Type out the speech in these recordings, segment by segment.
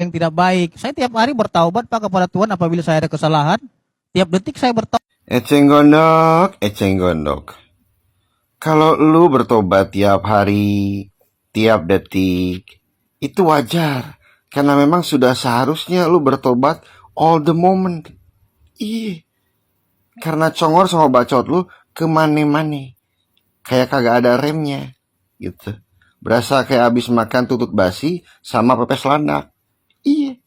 yang tidak baik. Saya tiap hari bertaubat Pak kepada Tuhan apabila saya ada kesalahan. Tiap detik saya bertaubat. Eceng gondok. Kalau lu bertobat tiap hari, tiap detik, itu wajar. Karena memang sudah seharusnya lu bertobat all the moment. Iya. Karena congor sama bacot lu kemane-mane. Kayak kagak ada remnya. Gitu. Berasa kayak abis makan tutut basi sama pepes landak. Iya.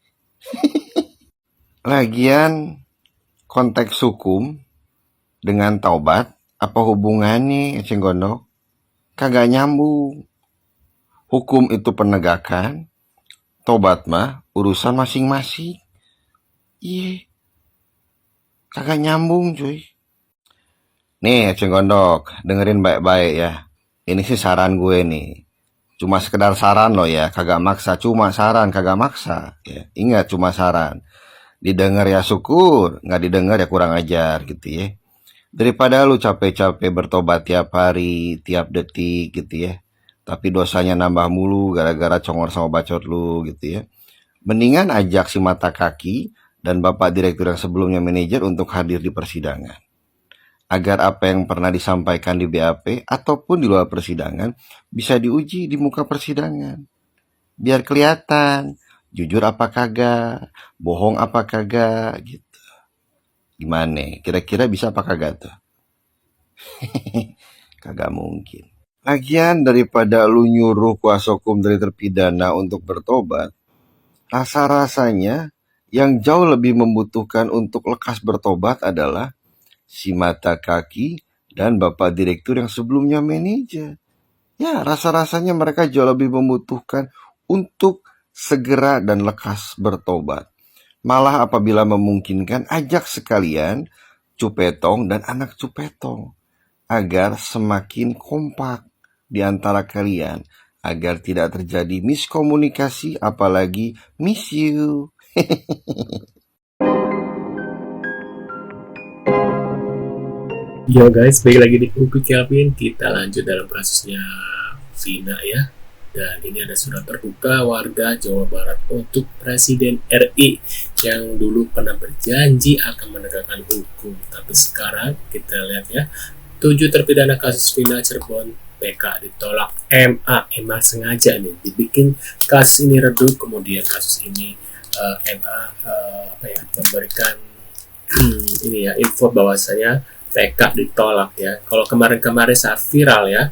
Lagian konteks hukum dengan taubat apa hubungannya, Eceng Gondok? Kagak nyambung. Hukum itu penegakan, tobat mah urusan masing-masing. Iya. Kagak nyambung, cuy. Nih, Eceng Gondok, dengerin baik-baik ya. Ini sih saran gue nih. Cuma sekedar saran loh ya, kagak maksa, cuma saran, kagak maksa. Ya. Ingat, cuma saran. Didengar ya syukur, nggak didengar ya kurang ajar gitu ya. Daripada lu capek-capek bertobat tiap hari, tiap detik gitu ya. Tapi dosanya nambah mulu gara-gara congor sama bacot lu gitu ya. Mendingan ajak si mata kaki dan bapak direktur yang sebelumnya manajer untuk hadir di persidangan. Agar apa yang pernah disampaikan di BAP ataupun di luar persidangan bisa diuji di muka persidangan. Biar kelihatan jujur apa kagak, bohong apa kagak gitu. Gimana? Kira-kira bisa apa kagak tuh? Kagak mungkin. Lagian daripada lu nyuruh kuasa hukum dari terpidana untuk bertobat, rasa-rasanya yang jauh lebih membutuhkan untuk lekas bertobat adalah si mata kaki dan bapak direktur yang sebelumnya manajer. Ya, rasa-rasanya mereka jauh lebih membutuhkan untuk segera dan lekas bertobat. Malah apabila memungkinkan, ajak sekalian Cupetong dan anak Cupetong agar semakin kompak di antara kalian, agar tidak terjadi miskomunikasi apalagi miss you. Yo guys, balik lagi di Kuku Kelvin. Kita lanjut dalam kasusnya Vina ya. Dan ini ada surat terbuka warga Jawa Barat untuk Presiden RI yang dulu pernah berjanji akan menegakkan hukum. Tapi sekarang kita lihat ya, 7 terpidana kasus Vina Cirebon PK ditolak MA. Emang sengaja nih dibikin kasus ini redup, kemudian kasus ini MA memberikan ini ya info bahwasanya PK ditolak ya. Kalau kemarin-kemarin saat viral ya,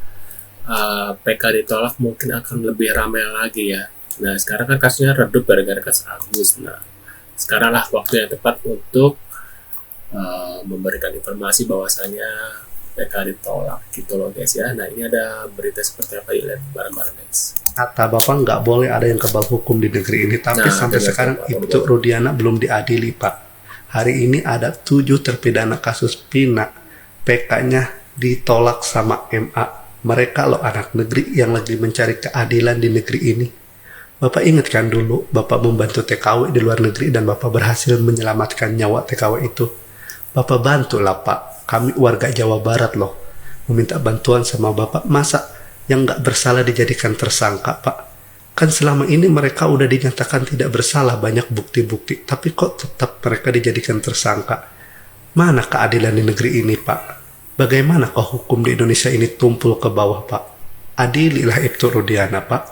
PK ditolak mungkin akan lebih ramai lagi ya. Nah sekarang kan kasusnya redup gara-gara kasus Agus. Nah sekarang lah waktu yang tepat untuk memberikan informasi bahwasanya PK ditolak gitu loh guys ya. Nah ini ada berita seperti apa ya, lihat bareng-bareng guys. Kata Bapak nggak boleh ada yang kebal hukum di negeri ini, tapi sampai sekarang Ibtu Rudiana belum diadili Pak. Hari ini ada 7 terpidana kasus Vina, PK-nya ditolak sama MA. Mereka loh anak negeri yang lagi mencari keadilan di negeri ini. Bapak ingat kan dulu Bapak membantu TKW di luar negeri dan Bapak berhasil menyelamatkan nyawa TKW itu. Bapak bantulah Pak, kami warga Jawa Barat loh, meminta bantuan sama Bapak. Masa yang nggak bersalah dijadikan tersangka Pak? Kan selama ini mereka udah dinyatakan tidak bersalah, banyak bukti-bukti, tapi kok tetap mereka dijadikan tersangka? Mana keadilan di negeri ini Pak? Bagaimana kok hukum di Indonesia ini tumpul ke bawah Pak? Adililah Ibtu Rudiana Pak.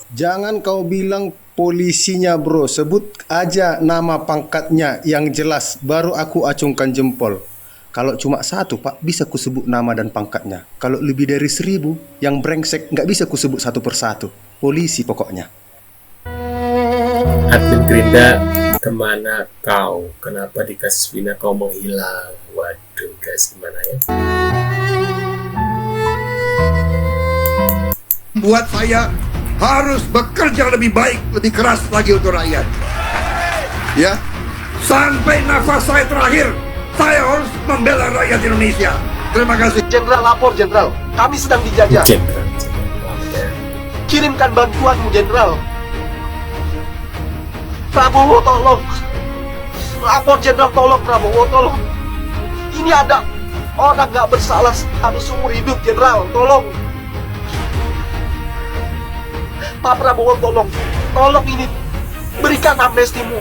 Jangan kau bilang polisinya bro, sebut aja nama pangkatnya yang jelas, baru aku acungkan jempol. Kalau cuma 1 Pak, bisa ku sebut nama dan pangkatnya. Kalau lebih dari 1000 yang brengsek, nggak bisa ku sebut satu persatu. Polisi pokoknya. Admin Gerinda, kemana kau? Kenapa di kasus Vina kau menghilang? Waduh guys, gimana ya? Buat saya harus bekerja lebih baik, lebih keras lagi untuk rakyat. Ya, sampai nafas saya terakhir, saya harus membela rakyat Indonesia. Terima kasih. Jenderal, lapor Jenderal, kami sedang dijajah. Jenderal. Kirimkan bantuanmu Jenderal. Prabowo tolong. Lapor Jenderal, tolong Prabowo tolong. Ini ada orang nggak bersalah harus seumur hidup Jenderal, tolong. Pak Prabowo, tolong ini, berikan amnestimu.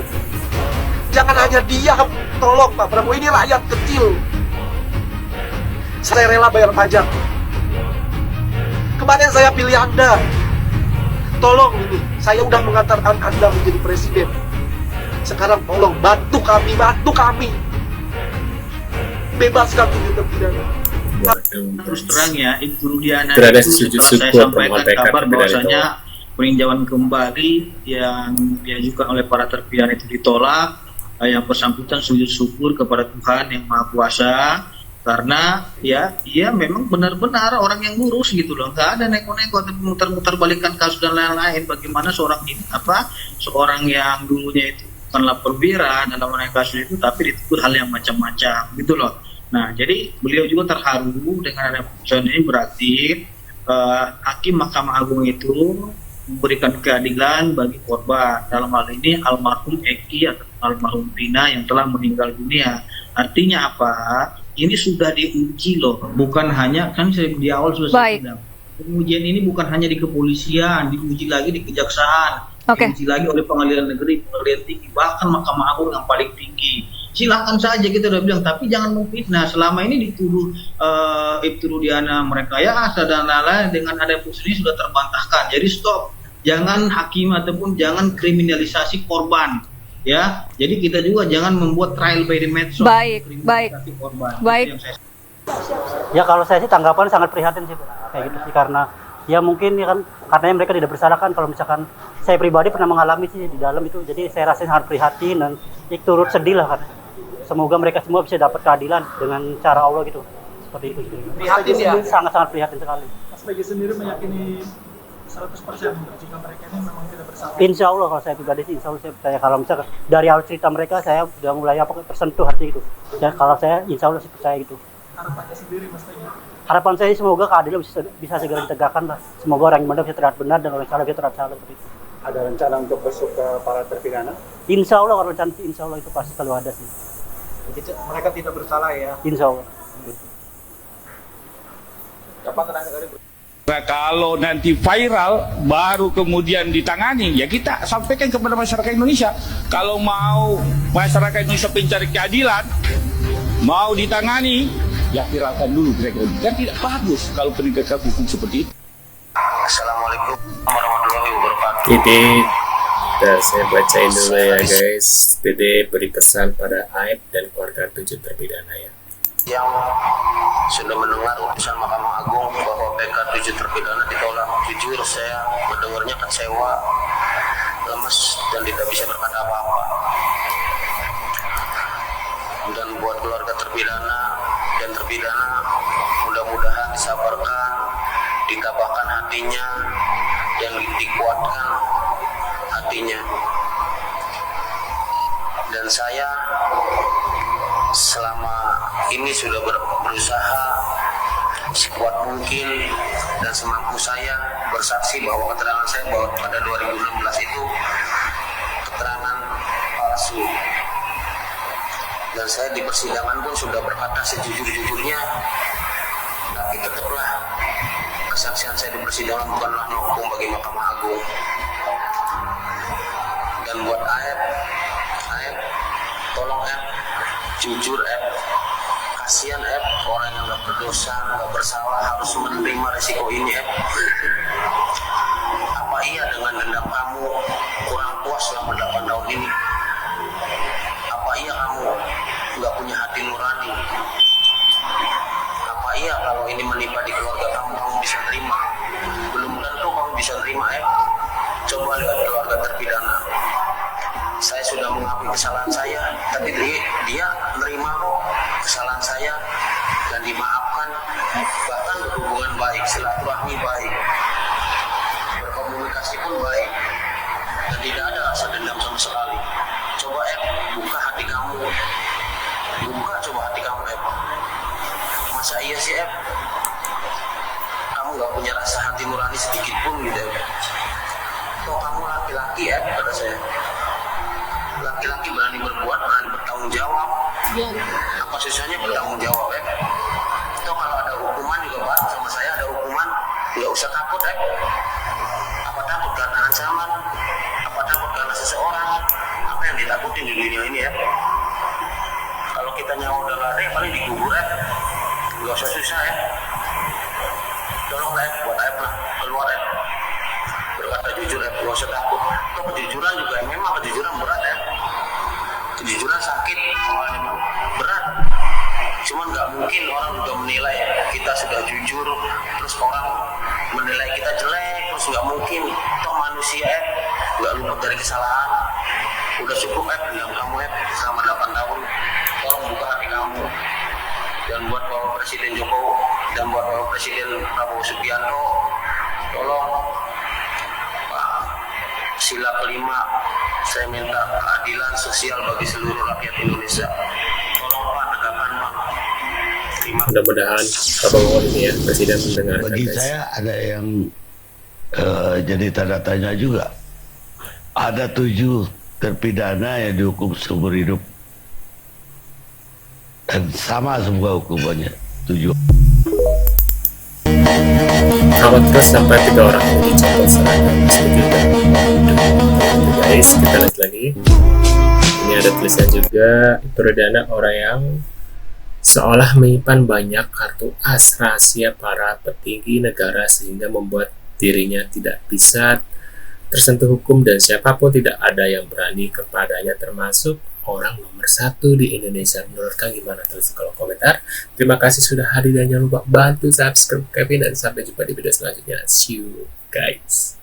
Jangan hanya diam, tolong Pak Prabowo, ini rakyat kecil. Saya rela bayar pajak. Kemarin saya pilih Anda. Tolong ini, saya udah mengantarkan Anda menjadi presiden. Sekarang tolong bantu kami. Bebaskan 7 terpidana. Terus terang ya, Ibu Rudiana Berada itu sujud setelah saya syukur sampaikan memohon kabar PK bahwasanya peninjauan kembali yang diajukan oleh para terpidana itu ditolak, yang bersangkutan sujud syukur kepada Tuhan yang Maha Kuasa, karena ya dia memang benar-benar orang yang lurus gitu loh, nggak ada neko-neko atau muter-muter balikan kasus dan lain-lain. Bagaimana seorang yang dulunya itu bukanlah perwira dalam menaik kasus itu, tapi dituduh hal yang macam-macam gitu loh. Nah, jadi beliau juga terharu dengan ada putusan ini, berarti hakim Mahkamah Agung itu memberikan keadilan bagi korban, dalam hal ini almarhum Eki atau almarhum Vina yang telah meninggal dunia. Artinya apa? Ini sudah diuji loh, bukan hanya, kan di awal sudah saya bilang, pengujian ini bukan hanya di kepolisian, diuji lagi di kejaksaan, diuji lagi oleh pengadilan negeri, pengadilan tinggi, bahkan Mahkamah Agung yang paling tinggi. Silakan saja, kita udah bilang, tapi jangan memfitnah. Selama ini dituduh Ibtu Rudiana merekayasa dan lain-lain, dengan ada putusan ini sudah terbantahkan. Jadi stop, jangan hakim ataupun jangan kriminalisasi korban. Ya, jadi kita juga jangan membuat trial by the medsos. Baik. Ya kalau saya sih tanggapan sangat prihatin sih kayak gitu sih, karena ya mungkin ya kan karena mereka tidak bersalah kan. Kalau misalkan saya pribadi pernah mengalami sih di dalam itu, jadi saya rasa sangat prihatin dan turut sedih lah kan. Semoga mereka semua bisa dapat keadilan dengan cara Allah gitu. Seperti itu. Prihatin ya. Sangat-sangat prihatin sekali. Mas Begi sendiri meyakini 100% jika mereka ini memang tidak bersalah? Insya Allah kalau saya pribadi sih, insya Allah saya percaya. Kalau misalkan dari awal cerita mereka saya sudah mulai tersentuh hati itu. Dan kalau saya insya Allah sih percaya gitu. Harapannya sendiri Mas Begi? Harapan saya semoga keadilan bisa segera ditegakkan lah. Semoga orang yang benar bisa terlihat benar dan orang yang salah bisa terlihat salah seperti itu. Ada rencana untuk besok ke para terpidana? Insya Allah kalau rencana insya Allah itu pasti selalu ada sih. Jadi mereka tidak bersalah ya? Insya Allah. Kapan terakhir kali? Nah, kalau nanti viral baru kemudian ditangani, ya kita sampaikan kepada masyarakat Indonesia. Kalau mau masyarakat Indonesia mencari keadilan, mau ditangani, ya viralkan dulu kira-kira. Kan tidak bagus kalau penegakan hukum seperti itu. Assalamualaikum warahmatullahi wabarakatuh. Ini saya bacain dulu ya guys. Dede beri pesan pada Aib dan keluarga 7 terpidana ya. Yang sudah mendengar putusan Mahkamah Agung bahwa PK 7 terpidana ditolak, jujur saya mendengarnya kecewa, lemes dan tidak bisa berkata apa-apa. Dan buat keluarga terpidana dan terpidana, mudah-mudahan disabarkan, ditabahkan hatinya dan dikuatkan hatinya. Dan saya selama ini sudah berusaha sekuat mungkin dan semampu saya bersaksi bahwa keterangan saya bahwa pada 2016 itu keterangan palsu. Dan saya di persidangan pun sudah berkata sejujur-jujurnya, tapi tetaplah kesaksian saya di persidangan bukanlah hukum bagi Mahkamah Agung. Dan buat Aib, tolong jujur kasihan orang yang gak berdosa, gak bersalah harus menerima resiko ini Apa iya dengan dendam kamu kurang puas selama 8 tahun ini? Apa iya kamu gak punya hati nurani? Apa iya kalau ini menimpa di keluarga kamu bisa nerima? Belum tentu kamu bisa nerima Coba lihat keluarga terpidana. Saya sudah mengakui kesalahan saya, tapi dia nerima kok kesalahan saya dan dimaafkan, bahkan berhubungan baik, silaturahmi baik, berkomunikasi pun baik, dan tidak ada rasa dendam sama sekali. Coba buka hati kamu, coba hati kamu masa iya sih kamu gak punya rasa hati nurani sedikit pun gitu Toh kamu laki-laki kata saya. Laki-laki berani berbuat, berani bertanggung jawab. Apa susahnya bertanggung jawab Toh kalau ada hukuman juga bareng sama saya, ada hukuman, nggak usah takut Apa takut karena ancaman, apa takut karena seseorang, apa yang ditakutin di dunia ini ya. Kalau kita nyawa udah gak ada, ya paling dikubur ya, gak usah susah ya. Tolong lah, buat air lah, keluar ya. Berkata jujur ya, gak usah takut. Itu kejujuran juga, memang kejujuran berat ya. Kejujuran sakit, awalnya berat. Cuman nggak mungkin orang juga menilai kita sudah jujur, terus orang menilai kita jelek, terus nggak mungkin. Toh manusia ya, nggak luput dari kesalahan. Udah cukup diam kamu selama 8 tahun. Tolong buka hati kamu. Dan buat Bapak Presiden Jokowi dan buat Bapak Presiden Prabowo Subianto, tolong Pak, sila kelima, saya minta keadilan sosial bagi seluruh rakyat Indonesia. Tolong Pak, tegakkan Pak. Mudah-mudahan Prabowo ini ya Presiden mendengarkan. Bagi saya ada yang jadi tanda tanya juga. Ada 7 terpidana yang dihukum seumur hidup dan sama semua hukumannya 7. Kawat terus sampai 3 orang yang dicopot seragam seperti itu. Guys, kita lihat lagi. Ini ada tulisan juga, perdana orang yang seolah menyimpan banyak kartu as rahasia para petinggi negara sehingga membuat dirinya tidak bisa tersentuh hukum dan siapapun tidak ada yang berani kepadanya, termasuk orang nomor 1 di Indonesia. Menurut kalian gimana? Tulis di kolom komentar. Terima kasih sudah hadir dan jangan lupa bantu subscribe Kevin dan sampai jumpa di video selanjutnya. See you guys.